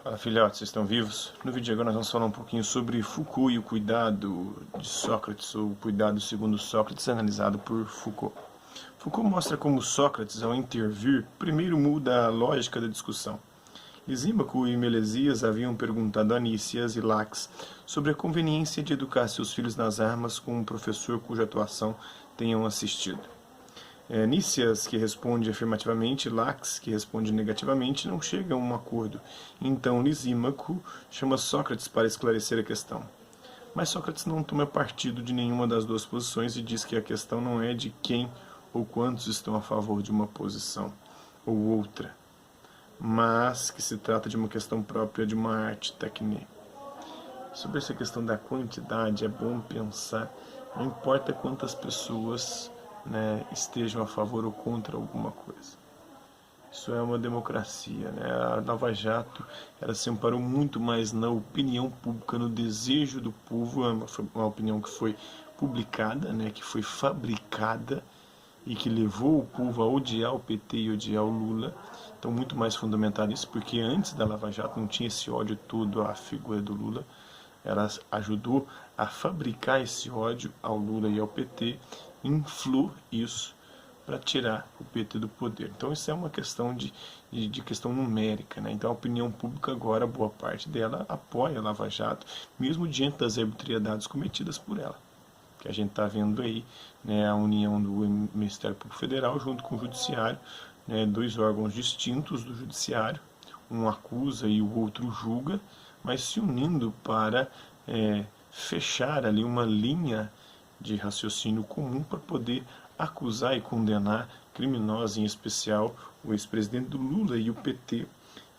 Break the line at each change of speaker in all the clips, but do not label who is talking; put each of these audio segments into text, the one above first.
Fala filhotes, vocês estão vivos? No vídeo de agora nós vamos falar um pouquinho sobre Foucault e o cuidado de Sócrates, ou o cuidado segundo Sócrates analisado por Foucault. Foucault mostra como Sócrates, ao intervir, primeiro muda a lógica da discussão. Lisímaco e Melesias haviam perguntado a Nícias e Lax sobre a conveniência de educar seus filhos nas armas com um professor cuja atuação tenham assistido. Nícias, que responde afirmativamente, Lax, que responde negativamente, não chega a um acordo. Então Lisímaco chama Sócrates para esclarecer a questão. Mas Sócrates não toma partido de nenhuma das duas posições e diz que a questão não é de quem ou quantos estão a favor de uma posição ou outra, mas que se trata de uma questão própria de uma arte técnica. Sobre essa questão da quantidade, é bom pensar, não importa quantas pessoas estejam a favor ou contra alguma coisa. Isso é uma democracia. A Lava Jato ela se amparou muito mais na opinião pública, no desejo do povo, uma opinião que foi publicada, que foi fabricada e que levou o povo a odiar o PT e odiar o Lula. Então, muito mais fundamentado isso, porque antes da Lava Jato não tinha esse ódio todo à figura do Lula. Ela ajudou a fabricar esse ódio ao Lula e ao PT, inflou isso para tirar o PT do poder. Então isso é uma questão de questão numérica. Então a opinião pública agora, boa parte dela, apoia a Lava Jato, mesmo diante das arbitrariedades cometidas por ela. Que a gente está vendo aí a união do Ministério Público Federal junto com o Judiciário, dois órgãos distintos do Judiciário, um acusa e o outro julga, mas se unindo para fechar ali uma linha de raciocínio comum para poder acusar e condenar criminosos, em especial o ex-presidente do Lula e o PT,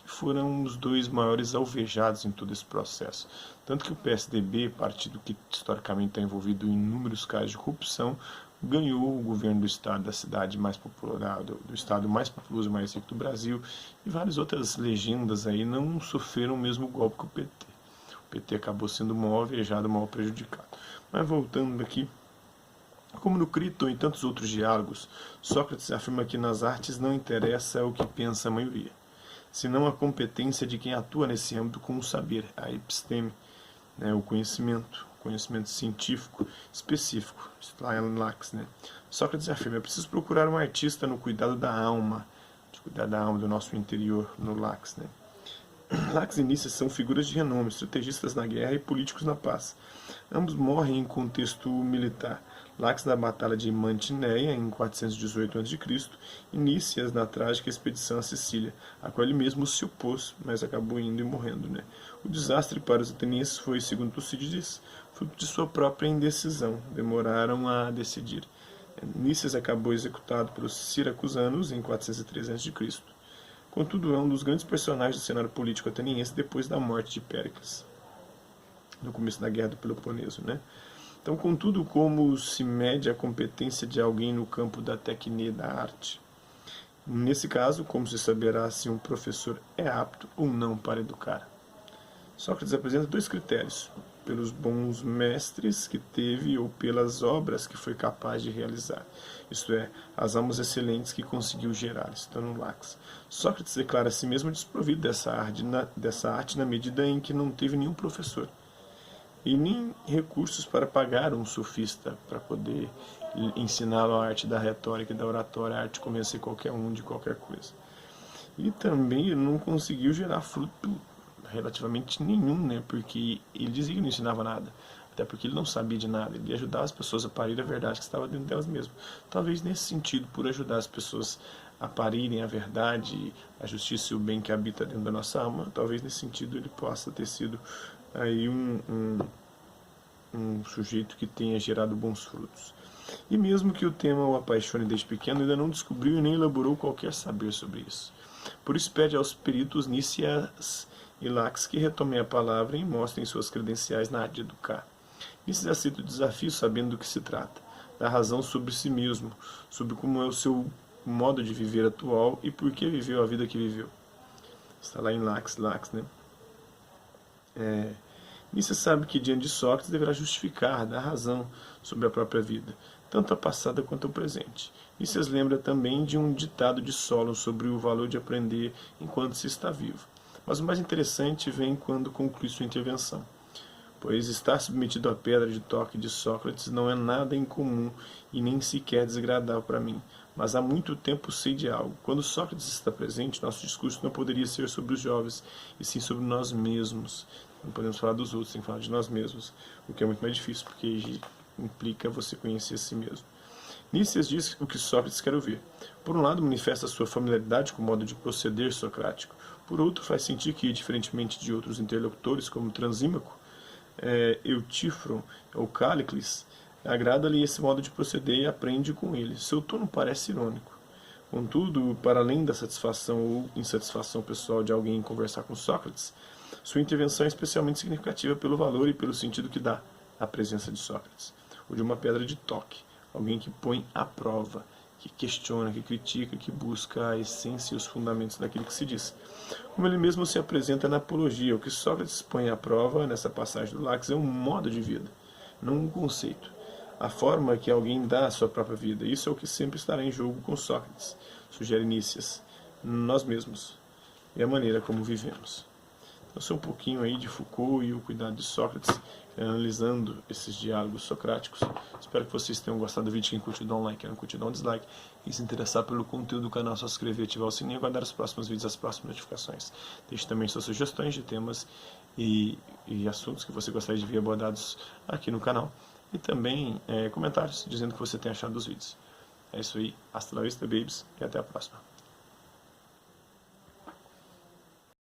que foram os dois maiores alvejados em todo esse processo. Tanto que o PSDB, partido que historicamente está envolvido em inúmeros casos de corrupção, ganhou o governo do estado, da cidade mais popular, do estado mais populoso e mais rico do Brasil, e várias outras legendas aí não sofreram o mesmo golpe que o PT. O PT acabou sendo mal alvejado, mal prejudicado. Mas voltando aqui, como no Crito e em tantos outros diálogos, Sócrates afirma que nas artes não interessa o que pensa a maioria, senão a competência de quem atua nesse âmbito com o saber, a episteme, o conhecimento científico específico. Lá em Lax, Sócrates afirma: é preciso procurar um artista no cuidado da alma, de cuidar da alma do nosso interior, no Lax. Lax e Nícias são figuras de renome, estrategistas na guerra e políticos na paz. Ambos morrem em contexto militar. Lax na Batalha de Mantineia, em 418 a.C., e Nícias na trágica expedição à Sicília, a qual ele mesmo se opôs, mas acabou indo e morrendo. O desastre para os atenienses foi, segundo Tucídides, fruto de sua própria indecisão. Demoraram a decidir. Nícias acabou executado pelos siracusanos em 413 a.C., contudo, é um dos grandes personagens do cenário político ateniense depois da morte de Péricles, no começo da Guerra do Peloponeso. Então, contudo, como se mede a competência de alguém no campo da técnica da arte? Nesse caso, como se saberá se um professor é apto ou não para educar? Sócrates apresenta dois critérios: pelos bons mestres que teve ou pelas obras que foi capaz de realizar, isto é, as almas excelentes que conseguiu gerar. Está no Lax. Sócrates declara a si mesmo desprovido dessa arte na medida em que não teve nenhum professor e nem recursos para pagar um sofista para poder ensiná-lo a arte da retórica e da oratória, a arte de convencer qualquer um de qualquer coisa. E também ele não conseguiu gerar fruto relativamente nenhum, porque ele dizia que não ensinava nada, até porque ele não sabia de nada, ele ajudava as pessoas a parir a verdade que estava dentro delas mesmas. Talvez nesse sentido, por ajudar as pessoas a parirem a verdade, a justiça e o bem que habita dentro da nossa alma, talvez nesse sentido ele possa ter sido aí um sujeito que tenha gerado bons frutos. E mesmo que o tema o apaixone desde pequeno, ainda não descobriu e nem elaborou qualquer saber sobre isso. Por isso pede aos peritos Nícias e Lax que retomem a palavra e mostrem suas credenciais na arte de educar. Nícias aceita o desafio sabendo do que se trata, da razão sobre si mesmo, sobre como é o seu modo de viver atual e por que viveu a vida que viveu. Está lá em Lax. Nícias sabe que diante de Sócrates deverá justificar, dar razão sobre a própria vida, tanto a passada quanto a presente. Nícias lembra também de um ditado de Solon sobre o valor de aprender enquanto se está vivo. Mas o mais interessante vem quando conclui sua intervenção. Pois estar submetido à pedra de toque de Sócrates não é nada incomum e nem sequer desagradável para mim. Mas há muito tempo sei de algo. Quando Sócrates está presente, nosso discurso não poderia ser sobre os jovens, e sim sobre nós mesmos. Não podemos falar dos outros, tem que falar de nós mesmos. O que é muito mais difícil, porque implica você conhecer a si mesmo. Nícias diz o que Sócrates quer ouvir. Por um lado, manifesta sua familiaridade com o modo de proceder socrático. Por outro, faz sentir que, diferentemente de outros interlocutores, como Transímaco, Eutífron ou Cállicles, agrada-lhe esse modo de proceder e aprende com ele. Seu tono parece irônico. Contudo, para além da satisfação ou insatisfação pessoal de alguém em conversar com Sócrates, sua intervenção é especialmente significativa pelo valor e pelo sentido que dá à presença de Sócrates, ou de uma pedra de toque, alguém que põe à prova, que questiona, que critica, que busca a essência e os fundamentos daquilo que se diz. Como ele mesmo se apresenta na Apologia, o que Sócrates põe à prova nessa passagem do Laques é um modo de vida, não um conceito. A forma que alguém dá à sua própria vida, isso é o que sempre estará em jogo com Sócrates, sugere Nícias, nós mesmos, e a maneira como vivemos. Eu sou um pouquinho aí de Foucault e o cuidado de Sócrates, analisando esses diálogos socráticos. Espero que vocês tenham gostado do vídeo. Quem curtiu, dá um like, quem não curtiu, dá um dislike. E se interessar pelo conteúdo do canal, é só se inscrever, ativar o sininho e aguardar os próximos vídeos, as próximas notificações. Deixe também suas sugestões de temas e assuntos que você gostaria de ver abordados aqui no canal. E também comentários dizendo o que você tem achado dos vídeos. É isso aí, hasta la vista, babies, e até a próxima.